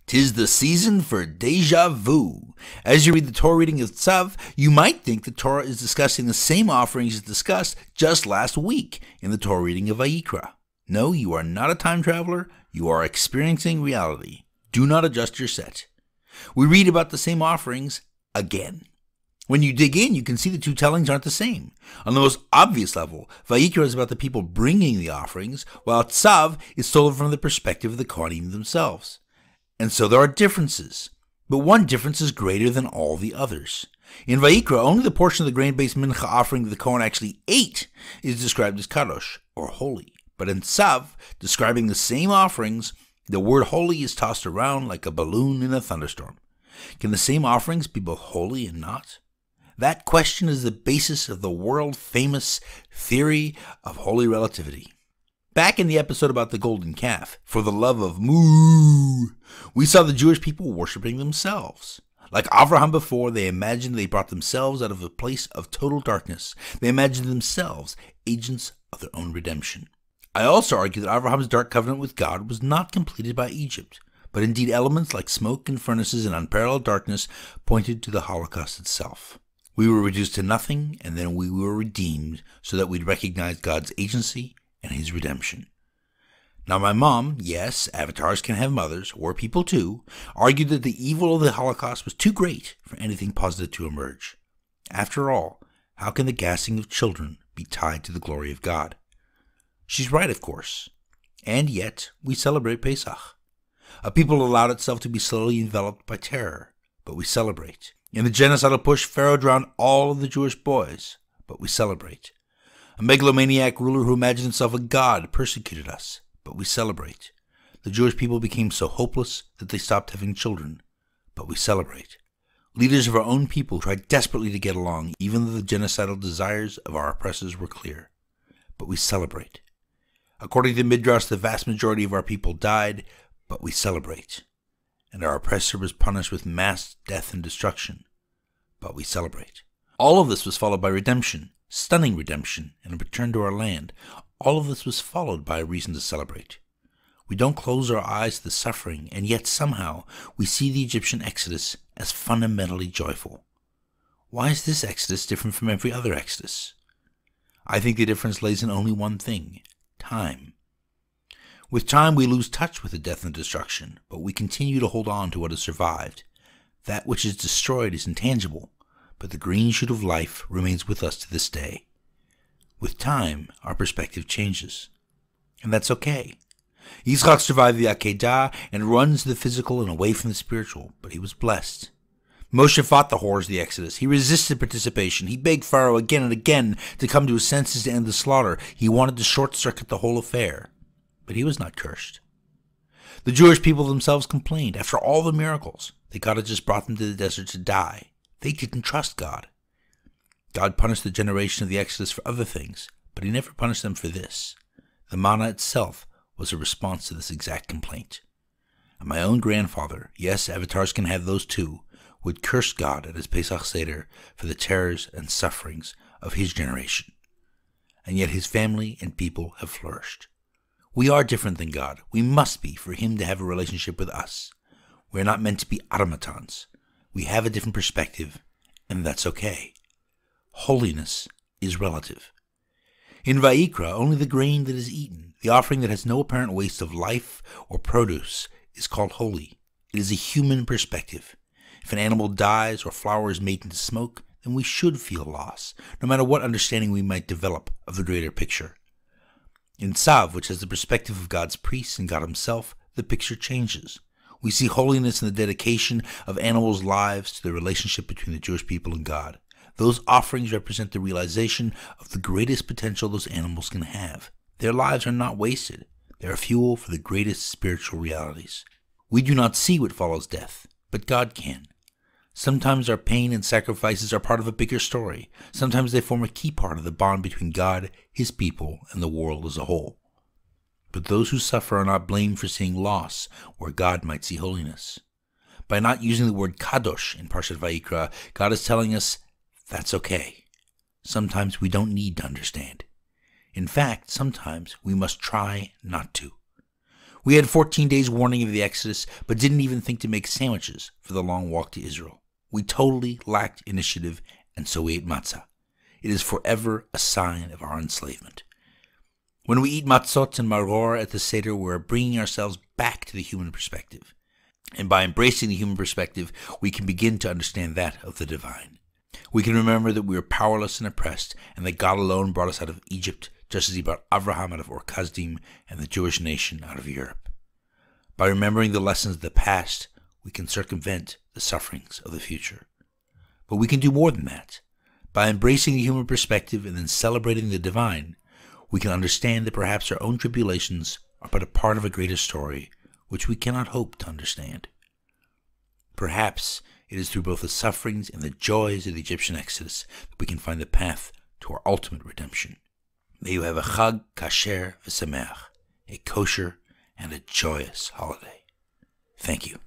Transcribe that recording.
'Tis the season for deja vu. As you read the Torah reading of Tzav, you might think the Torah is discussing the same offerings it discussed just last week in the Torah reading of Vayikra. No, you are not a time traveler. You are experiencing reality. Do not adjust your set. We read about the same offerings again. When you dig in, you can see the two tellings aren't the same. On the most obvious level, Vayikra is about the people bringing the offerings, while Tzav is told from the perspective of the Kohanim themselves. And so there are differences, but one difference is greater than all the others. In Vayikra, only the portion of the grain-based mincha offering that the Kohen actually ate is described as kadosh, or holy. But in Tzav, describing the same offerings, the word holy is tossed around like a balloon in a thunderstorm. Can the same offerings be both holy and not? That question is the basis of the world-famous theory of holy relativity. Back in the episode about the golden calf, for the love of moo, we saw the Jewish people worshiping themselves. Like Avraham before, they imagined they brought themselves out of a place of total darkness. They imagined themselves agents of their own redemption. I also argue that Avraham's dark covenant with God was not completed by Egypt, but indeed elements like smoke and furnaces and unparalleled darkness pointed to the Holocaust itself. We were reduced to nothing, and then we were redeemed so that we'd recognize God's agency and his redemption. Now my mom, yes, avatars can have mothers, or people too, argued that the evil of the Holocaust was too great for anything positive to emerge. After all, how can the gassing of children be tied to the glory of God? She's right, of course. And yet, we celebrate Pesach. A people allowed itself to be slowly enveloped by terror, but we celebrate. In the genocidal push, Pharaoh drowned all of the Jewish boys, but we celebrate. A megalomaniac ruler who imagined himself a god persecuted us, but we celebrate. The Jewish people became so hopeless that they stopped having children, but we celebrate. Leaders of our own people tried desperately to get along, even though the genocidal desires of our oppressors were clear, but we celebrate. According to Midrash, the vast majority of our people died, but we celebrate. And our oppressor was punished with mass death and destruction, but we celebrate. All of this was followed by redemption, stunning redemption, and a return to our land. All of this was followed by a reason to celebrate. We don't close our eyes to the suffering, and yet somehow we see the Egyptian exodus as fundamentally joyful. Why is this exodus different from every other exodus? I think the difference lays in only one thing: time. With time we lose touch with the death and destruction, but we continue to hold on to what has survived. That which is destroyed is intangible, but the green shoot of life remains with us to this day. With time, our perspective changes. And that's okay. Yitzchak survived the Akedah and runs to the physical and away from the spiritual, but he was blessed. Moshe fought the horrors of the Exodus. He resisted participation. He begged Pharaoh again and again to come to his senses to end the slaughter. He wanted to short-circuit the whole affair. But he was not cursed. The Jewish people themselves complained. After all the miracles, that God had just brought them to the desert to die. They didn't trust God. God punished the generation of the Exodus for other things, but he never punished them for this. The manna itself was a response to this exact complaint. And my own grandfather, yes, avatars can have those too, would curse God at his Pesach Seder for the terrors and sufferings of his generation. And yet his family and people have flourished. We are different than God. We must be for him to have a relationship with us. We are not meant to be automatons. We have a different perspective, and that's okay. Holiness is relative. In Vayikra, only the grain that is eaten, the offering that has no apparent waste of life or produce, is called holy. It is a human perspective. If an animal dies or flour is made into smoke, then we should feel loss, no matter what understanding we might develop of the greater picture. In Tzav, which has the perspective of God's priests and God himself, the picture changes. We see holiness in the dedication of animals' lives to the relationship between the Jewish people and God. Those offerings represent the realization of the greatest potential those animals can have. Their lives are not wasted. They are fuel for the greatest spiritual realities. We do not see what follows death, but God can. Sometimes our pain and sacrifices are part of a bigger story. Sometimes they form a key part of the bond between God, his people, and the world as a whole. But those who suffer are not blamed for seeing loss where God might see holiness. By not using the word kadosh in Parshat Vayikra, God is telling us that's okay. Sometimes we don't need to understand. In fact, sometimes we must try not to. We had 14 days warning of the Exodus, but didn't even think to make sandwiches for the long walk to Israel. We totally lacked initiative, and so we ate matzah. It is forever a sign of our enslavement. When we eat matzot and maror at the Seder, we are bringing ourselves back to the human perspective. And by embracing the human perspective, we can begin to understand that of the divine. We can remember that we are powerless and oppressed, and that God alone brought us out of Egypt, just as he brought Abraham out of Ur-Kasdim and the Jewish nation out of Europe. By remembering the lessons of the past, we can circumvent the sufferings of the future. But we can do more than that. By embracing the human perspective and then celebrating the divine, we can understand that perhaps our own tribulations are but a part of a greater story, which we cannot hope to understand. Perhaps it is through both the sufferings and the joys of the Egyptian Exodus that we can find the path to our ultimate redemption. May you have a Chag Kasher V'Sameach, a kosher and a joyous holiday. Thank you.